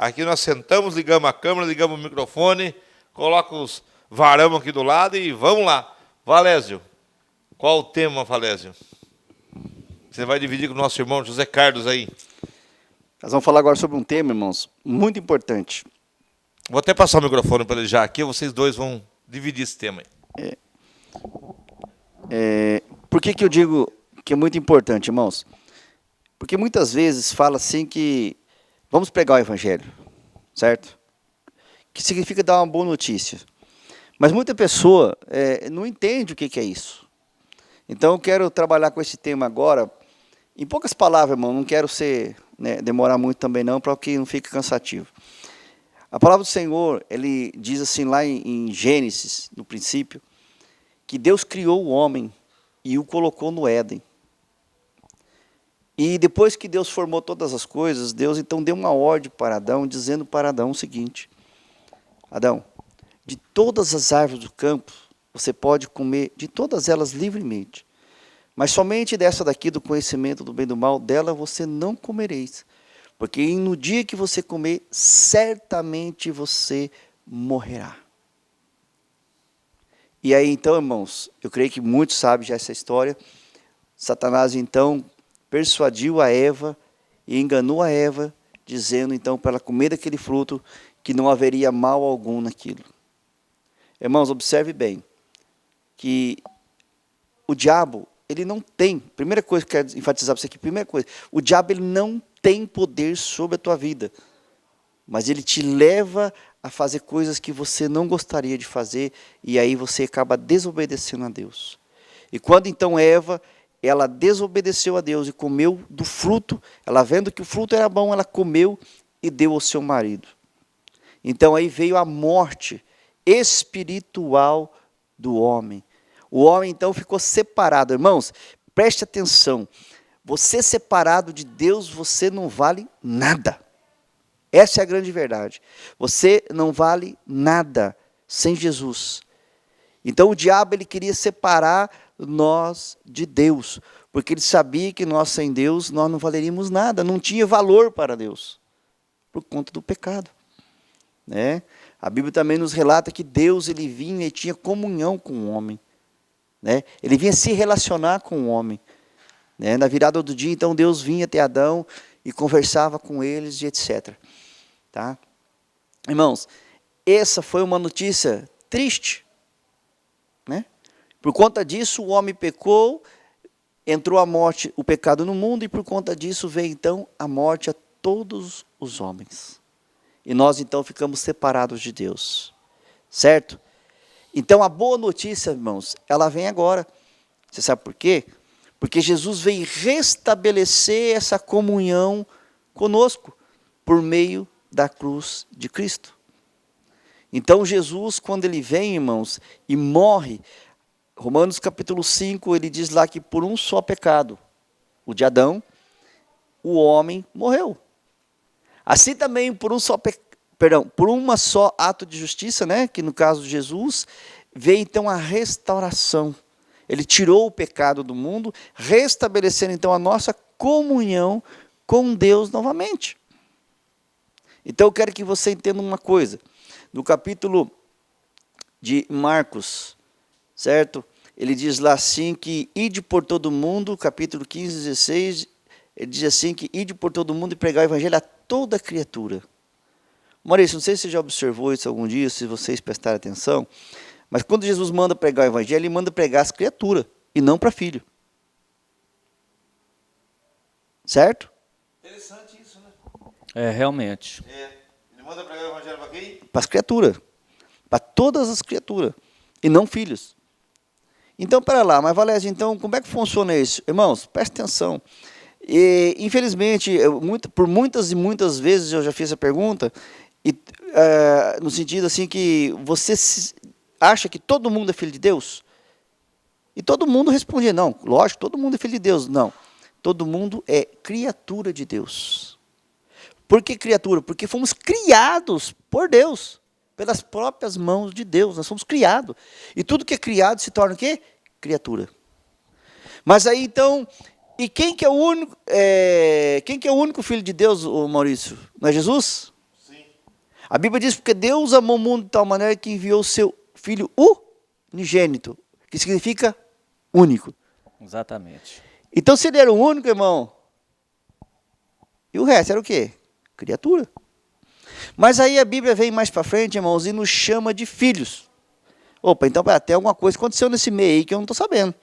Aqui nós sentamos, ligamos a câmera, ligamos o microfone, coloca os varamos aqui do lado e vamos lá. Valésio, qual o tema, Valésio? Você vai dividir com o nosso irmão José Carlos aí. Nós vamos falar agora sobre um tema, irmãos, muito importante. Vou até passar o microfone para ele já aqui, vocês dois vão dividir esse tema aí. Por que eu digo que é muito importante, irmãos? Porque muitas vezes fala assim que vamos pregar o evangelho, certo? Que significa dar uma boa notícia. Mas muita pessoa não entende o que é isso. Então eu quero trabalhar com esse tema agora. Em poucas palavras, irmão, não quero demorar muito também não, para que não fique cansativo. A palavra do Senhor, ele diz assim lá em Gênesis, no princípio, que Deus criou o homem e o colocou no Éden. E depois que Deus formou todas as coisas, Deus então deu uma ordem para Adão, dizendo para Adão o seguinte: Adão, de todas as árvores do campo, você pode comer de todas elas livremente. Mas somente dessa daqui, do conhecimento do bem e do mal, dela você não comereis. Porque no dia que você comer, certamente você morrerá. E aí então, irmãos, eu creio que muitos sabem já essa história. Satanás então persuadiu a Eva e enganou a Eva, dizendo então para ela comer daquele fruto que não haveria mal algum naquilo. Irmãos, observe bem, que o diabo, ele não tem, primeira coisa que eu quero enfatizar para você aqui, primeira coisa, o diabo ele não tem poder sobre a tua vida, mas ele te leva a fazer coisas que você não gostaria de fazer, e aí você acaba desobedecendo a Deus. E quando então Eva, ela desobedeceu a Deus e comeu do fruto, ela vendo que o fruto era bom, ela comeu e deu ao seu marido. Então aí veio a morte espiritual do homem. O homem então ficou separado. Irmãos, preste atenção. Você separado de Deus, você não vale nada. Essa é a grande verdade. Você não vale nada sem Jesus. Então o diabo ele queria separar nós de Deus, porque ele sabia que nós sem Deus nós não valeríamos nada, não tinha valor para Deus, por conta do pecado. Né? A Bíblia também nos relata que Deus ele vinha e tinha comunhão com o homem. Né? Ele vinha se relacionar com o homem. Né? Na virada do dia, então, Deus vinha até Adão e conversava com eles e etc. Tá? Irmãos, essa foi uma notícia triste. Né? Por conta disso, o homem pecou, entrou a morte, o pecado no mundo, e por conta disso veio então a morte a todos os homens. E nós então ficamos separados de Deus. Certo? Então a boa notícia, irmãos, ela vem agora. Você sabe por quê? Porque Jesus veio restabelecer essa comunhão conosco, por meio da cruz de Cristo. Então Jesus, quando ele vem, irmãos, e morre, Romanos capítulo 5, ele diz lá que por um só pecado, o de Adão, o homem morreu. Assim também por por uma só ato de justiça, né, que no caso de Jesus, veio então a restauração. Ele tirou o pecado do mundo, restabelecendo então a nossa comunhão com Deus novamente. Então eu quero que você entenda uma coisa. No capítulo de Marcos, certo? Ele diz lá assim que ide por todo mundo, capítulo 15, 16, ele diz assim que ide por todo mundo e pregar o evangelho a toda criatura. Maurício, não sei se você já observou isso algum dia, se vocês prestaram atenção, mas quando Jesus manda pregar o evangelho, ele manda pregar as criaturas, e não para filho. Certo? Interessante isso, né? Realmente. Ele manda pregar o evangelho para quem? Para as criaturas. Para todas as criaturas, e não filhos. Então, para lá, mas Valézio, então, como é que funciona isso? Irmãos, preste atenção. E, infelizmente, por muitas e muitas vezes eu já fiz essa pergunta, no sentido assim que você acha que todo mundo é filho de Deus? E todo mundo respondia, não, lógico, todo mundo é filho de Deus. Não, todo mundo é criatura de Deus. Por que criatura? Porque fomos criados por Deus, pelas próprias mãos de Deus, nós somos criados. E tudo que é criado se torna o quê? Criatura. Mas aí então, e quem que é o único filho de Deus, Maurício? Não é Jesus? Sim. A Bíblia diz, porque Deus amou o mundo de tal maneira que enviou o seu Filho unigênito, que significa único. Exatamente. Então, se ele era o único, irmão, e o resto era o quê? Criatura. Mas aí a Bíblia vem mais para frente, irmãos, e nos chama de filhos. Opa, então até alguma coisa aconteceu nesse meio aí que eu não estou sabendo.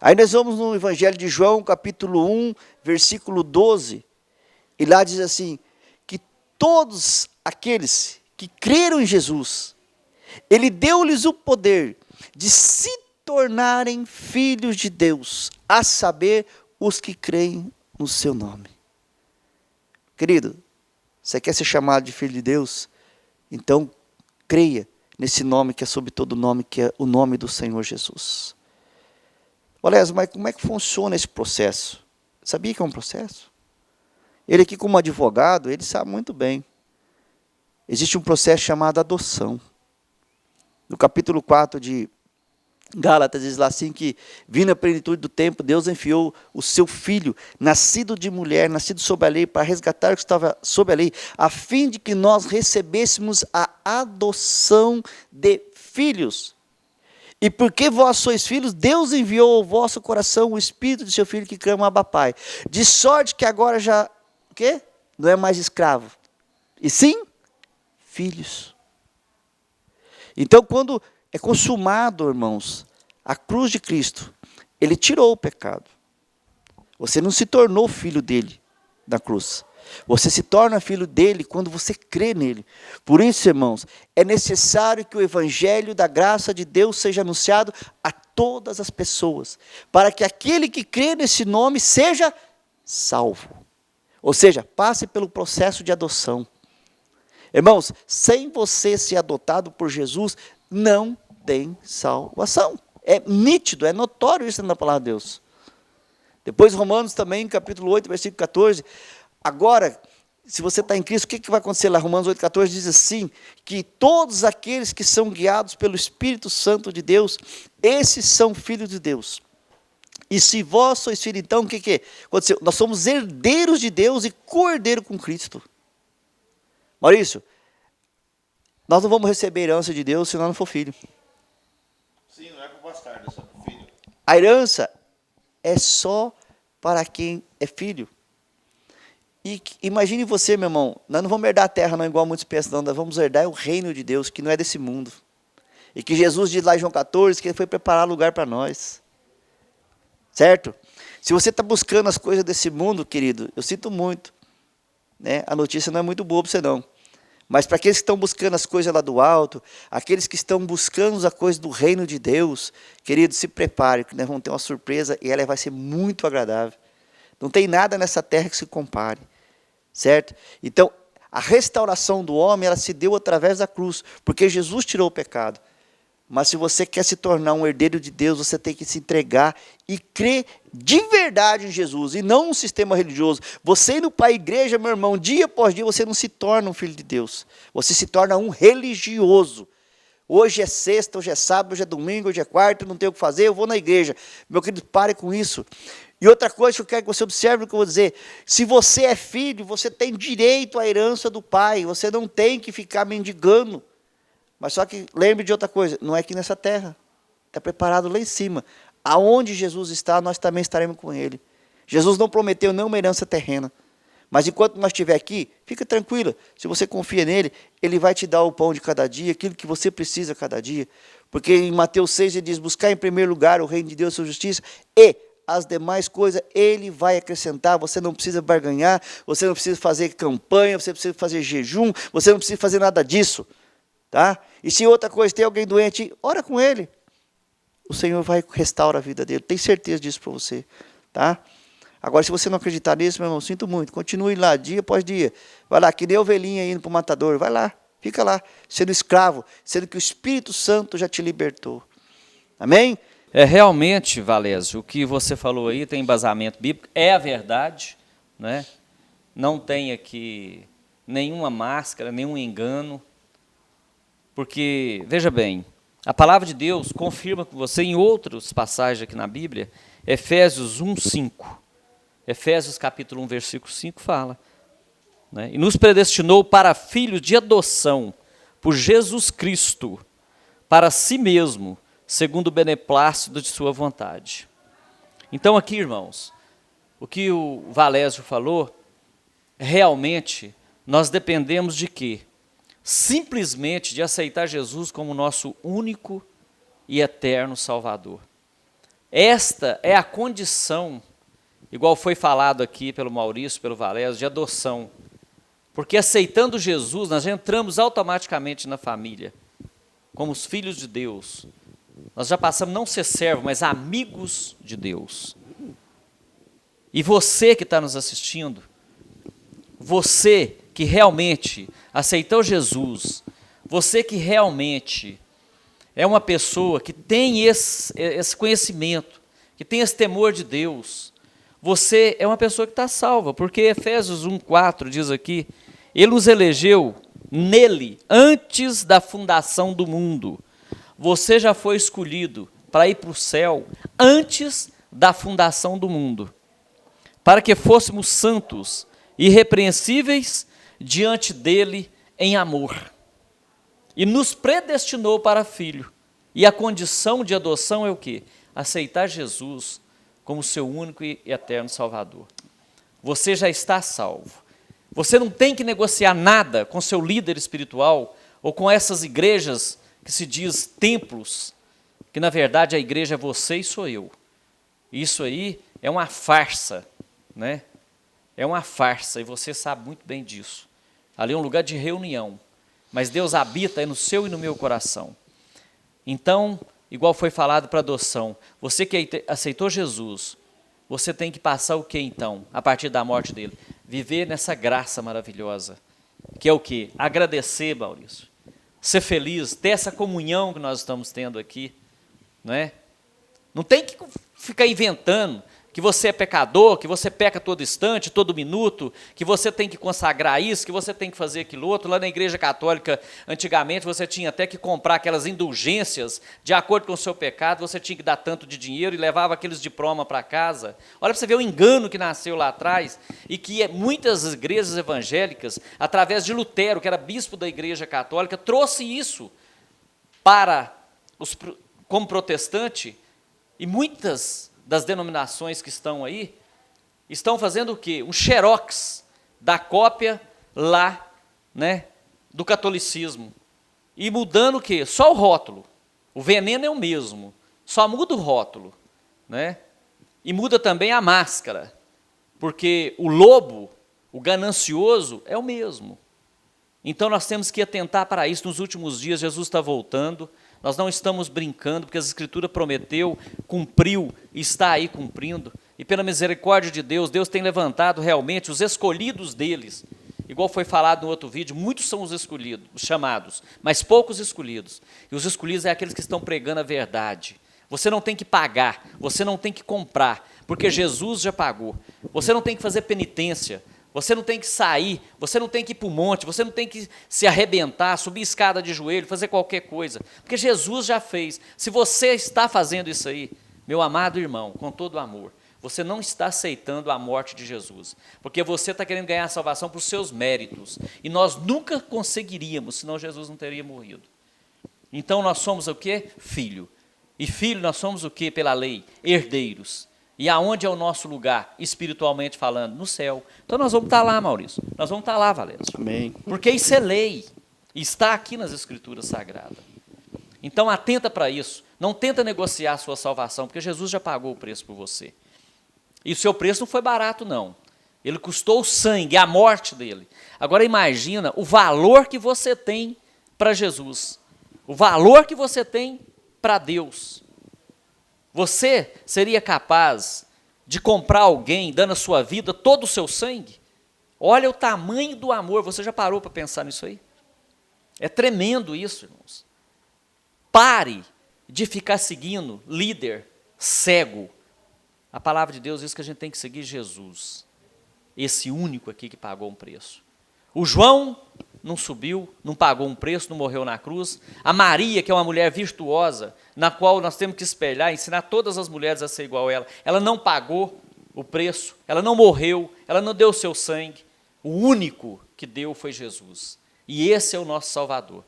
Aí nós vamos no Evangelho de João, capítulo 1, versículo 12. E lá diz assim, que todos aqueles que creram em Jesus, Ele deu-lhes o poder de se tornarem filhos de Deus, a saber, os que creem no seu nome. Querido, você quer ser chamado de filho de Deus? Então, creia nesse nome que é sobre todo nome, que é o nome do Senhor Jesus. Olha, mas como é que funciona esse processo? Sabia que é um processo? Ele aqui como advogado, ele sabe muito bem. Existe um processo chamado adoção. No capítulo 4 de Gálatas diz lá assim que, vindo a plenitude do tempo, Deus enviou o seu Filho, nascido de mulher, nascido sob a lei, para resgatar o que estava sob a lei, a fim de que nós recebêssemos a adoção de filhos. E porque vós sois filhos, Deus enviou ao vosso coração o Espírito de seu Filho que clama Abba Pai. De sorte que agora já, o quê? Não é mais escravo, e sim, filhos. Então, quando é consumado, irmãos, a cruz de Cristo, Ele tirou o pecado. Você não se tornou filho dele na cruz. Você se torna filho dele quando você crê nele. Por isso, irmãos, é necessário que o evangelho da graça de Deus seja anunciado a todas as pessoas, para que aquele que crê nesse nome seja salvo. Ou seja, passe pelo processo de adoção. Irmãos, sem você ser adotado por Jesus, não tem salvação. É nítido, é notório isso na palavra de Deus. Depois Romanos também, capítulo 8, versículo 14. Agora, se você está em Cristo, o que vai acontecer lá? Romanos 8, 14 diz assim, que todos aqueles que são guiados pelo Espírito Santo de Deus, esses são filhos de Deus. E se vós sois filhos, então, o que aconteceu? Nós somos herdeiros de Deus e co-herdeiro com Cristo. Maurício, nós não vamos receber herança de Deus se nós não for filho. Sim, não é para o bastardo, é só para o filho. A herança é só para quem é filho. E imagine você, meu irmão, nós não vamos herdar a terra não igual muitos pensam, não, nós vamos herdar o reino de Deus, que não é desse mundo. E que Jesus diz lá em João 14, que Ele foi preparar lugar para nós. Certo? Se você está buscando as coisas desse mundo, querido, eu sinto muito. Né? A notícia não é muito boa para você não. Mas para aqueles que estão buscando as coisas lá do alto, aqueles que estão buscando as coisas do reino de Deus, querido, se prepare, que nós vamos ter uma surpresa e ela vai ser muito agradável. Não tem nada nessa terra que se compare. Certo? Então, a restauração do homem, ela se deu através da cruz, porque Jesus tirou o pecado. Mas se você quer se tornar um herdeiro de Deus, você tem que se entregar e crer de verdade em Jesus, e não um sistema religioso. Você indo para a igreja, meu irmão, dia após dia, você não se torna um filho de Deus. Você se torna um religioso. Hoje é sexta, hoje é sábado, hoje é domingo, hoje é quarta, não tenho o que fazer, eu vou na igreja. Meu querido, pare com isso. E outra coisa que eu quero que você observe o que eu vou dizer. Se você é filho, você tem direito à herança do pai. Você não tem que ficar mendigando. Mas só que lembre de outra coisa. Não é aqui nessa terra. Está preparado lá em cima. Aonde Jesus está, nós também estaremos com Ele. Jesus não prometeu nenhuma herança terrena. Mas enquanto nós estiver aqui, fica tranquila. Se você confia nele, Ele vai te dar o pão de cada dia, aquilo que você precisa cada dia. Porque em Mateus 6 ele diz, buscar em primeiro lugar o reino de Deus e sua justiça, e as demais coisas Ele vai acrescentar. Você não precisa barganhar, você não precisa fazer campanha, você não precisa fazer jejum, você não precisa fazer nada disso. Tá? E se outra coisa, tem alguém doente, ora com ele. O Senhor vai restaurar a vida dele. Tenho certeza disso para você. Tá? Agora, se você não acreditar nisso, meu irmão, sinto muito. Continue lá, dia após dia. Vai lá, que nem ovelhinha indo para o matador. Vai lá, fica lá, sendo escravo, sendo que o Espírito Santo já te libertou. Amém? É realmente, Valésio, o que você falou aí tem embasamento bíblico, é a verdade, né? Não tem aqui nenhuma máscara, nenhum engano, porque, veja bem, a palavra de Deus confirma com você em outras passagens aqui na Bíblia, Efésios 1:5. Efésios capítulo 1, versículo 5 fala, né? E nos predestinou para filhos de adoção, por Jesus Cristo, para si mesmo, segundo o beneplácito de sua vontade. Então aqui, irmãos, o que o Valésio falou, realmente nós dependemos de quê? Simplesmente de aceitar Jesus como nosso único e eterno Salvador. Esta é a condição, igual foi falado aqui pelo Maurício, pelo Valésio, de adoção. Porque aceitando Jesus, nós já entramos automaticamente na família, como os filhos de Deus. Nós já passamos a não ser servos, mas amigos de Deus. E você que está nos assistindo, você que realmente aceitou Jesus, você que realmente é uma pessoa que tem esse conhecimento, que tem esse temor de Deus, você é uma pessoa que está salva, porque Efésios 1,4 diz aqui, Ele nos elegeu nele, antes da fundação do mundo. Você já foi escolhido para ir para o céu antes da fundação do mundo, para que fôssemos santos, irrepreensíveis diante dele em amor. E nos predestinou para filho. E a condição de adoção é o quê? Aceitar Jesus como seu único e eterno Salvador. Você já está salvo. Você não tem que negociar nada com seu líder espiritual ou com essas igrejas que se diz templos, que na verdade a igreja é você e sou eu. Isso aí é uma farsa, né? É uma farsa e você sabe muito bem disso. Ali é um lugar de reunião, mas Deus habita aí no seu e no meu coração. Então, igual foi falado para adoção, você que aceitou Jesus, você tem que passar o que então, a partir da morte dele? Viver nessa graça maravilhosa, que é o quê? Agradecer, Maurício, ser feliz, ter essa comunhão que nós estamos tendo aqui, não é? Não tem que ficar inventando que você é pecador, que você peca todo instante, todo minuto, que você tem que consagrar isso, que você tem que fazer aquilo outro. Lá na igreja católica, antigamente, você tinha até que comprar aquelas indulgências de acordo com o seu pecado, você tinha que dar tanto de dinheiro e levava aqueles diplomas para casa. Olha para você ver o engano que nasceu lá atrás e que muitas igrejas evangélicas, através de Lutero, que era bispo da igreja católica, trouxe isso para como protestante, e muitas das denominações que estão aí, estão fazendo o quê? Um xerox da cópia lá, né, do catolicismo. E mudando o quê? Só o rótulo. O veneno é o mesmo, só muda o rótulo, né? E muda também a máscara, porque o lobo, o ganancioso, é o mesmo. Então nós temos que atentar para isso. Nos últimos dias, Jesus está voltando. Nós não estamos brincando, porque a Escritura prometeu, cumpriu e está aí cumprindo. E pela misericórdia de Deus, Deus tem levantado realmente os escolhidos deles. Igual foi falado no outro vídeo, muitos são os escolhidos, os chamados, mas poucos escolhidos. E os escolhidos é aqueles que estão pregando a verdade. Você não tem que pagar, você não tem que comprar, porque Jesus já pagou. Você não tem que fazer penitência. Você não tem que sair, você não tem que ir para o monte, você não tem que se arrebentar, subir escada de joelho, fazer qualquer coisa, porque Jesus já fez. Se você está fazendo isso aí, meu amado irmão, com todo amor, você não está aceitando a morte de Jesus, porque você está querendo ganhar a salvação por seus méritos, e nós nunca conseguiríamos, senão Jesus não teria morrido. Então nós somos o quê? Filho. E filho nós somos o quê pela lei? Herdeiros. E aonde é o nosso lugar, espiritualmente falando? No céu. Então nós vamos estar lá, Maurício. Nós vamos estar lá, Valésio. Amém. Porque isso é lei. E está aqui nas Escrituras Sagradas. Então atenta para isso. Não tenta negociar a sua salvação, porque Jesus já pagou o preço por você. E o seu preço não foi barato, não. Ele custou o sangue, a morte dele. Agora imagina o valor que você tem para Jesus. O valor que você tem para Deus. Você seria capaz de comprar alguém dando a sua vida, todo o seu sangue? Olha o tamanho do amor, você já parou para pensar nisso aí? É tremendo isso, irmãos. Pare de ficar seguindo líder cego. A palavra de Deus diz que a gente tem que seguir Jesus, esse único aqui que pagou um preço. O João não subiu, não pagou um preço, não morreu na cruz. A Maria, que é uma mulher virtuosa, na qual nós temos que espelhar, ensinar todas as mulheres a ser igual a ela. Ela não pagou o preço, ela não morreu, ela não deu o seu sangue. O único que deu foi Jesus. E esse é o nosso Salvador.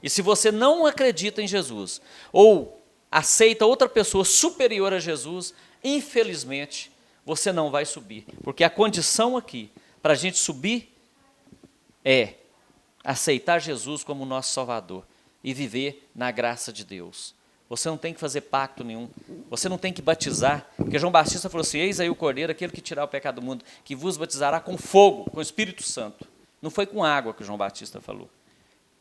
E se você não acredita em Jesus, ou aceita outra pessoa superior a Jesus, infelizmente, você não vai subir. Porque a condição aqui, para a gente subir, é aceitar Jesus como nosso Salvador e viver na graça de Deus. Você não tem que fazer pacto nenhum, você não tem que batizar, porque João Batista falou assim, eis aí o Cordeiro, aquele que tirar o pecado do mundo, que vos batizará com fogo, com o Espírito Santo. Não foi com água que João Batista falou,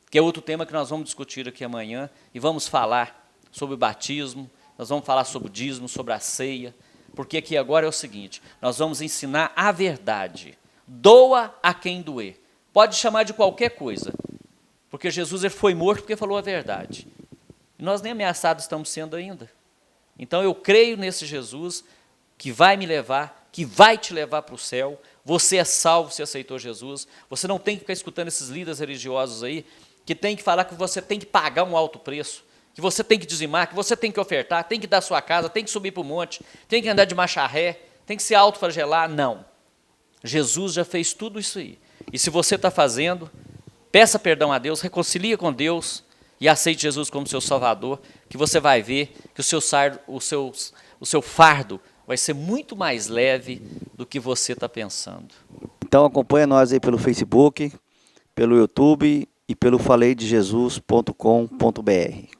que é outro tema que nós vamos discutir aqui amanhã, e vamos falar sobre o batismo, nós vamos falar sobre o dízimo, sobre a ceia, porque aqui agora é o seguinte, nós vamos ensinar a verdade, doa a quem doer, pode chamar de qualquer coisa, porque Jesus ele foi morto porque falou a verdade. Nós nem ameaçados estamos sendo ainda. Então eu creio nesse Jesus que vai me levar, que vai te levar para o céu. Você é salvo se aceitou Jesus. Você não tem que ficar escutando esses líderes religiosos aí, que tem que falar que você tem que pagar um alto preço, que você tem que dizimar, que você tem que ofertar, tem que dar sua casa, tem que subir para o monte, tem que andar de macharré, tem que se autoflagelar. Não. Jesus já fez tudo isso aí. E se você está fazendo, peça perdão a Deus, reconcilia com Deus, e aceite Jesus como seu Salvador, que você vai ver que o seu fardo vai ser muito mais leve do que você está pensando. Então acompanha nós aí pelo Facebook, pelo YouTube e pelo faleidejesus.com.br.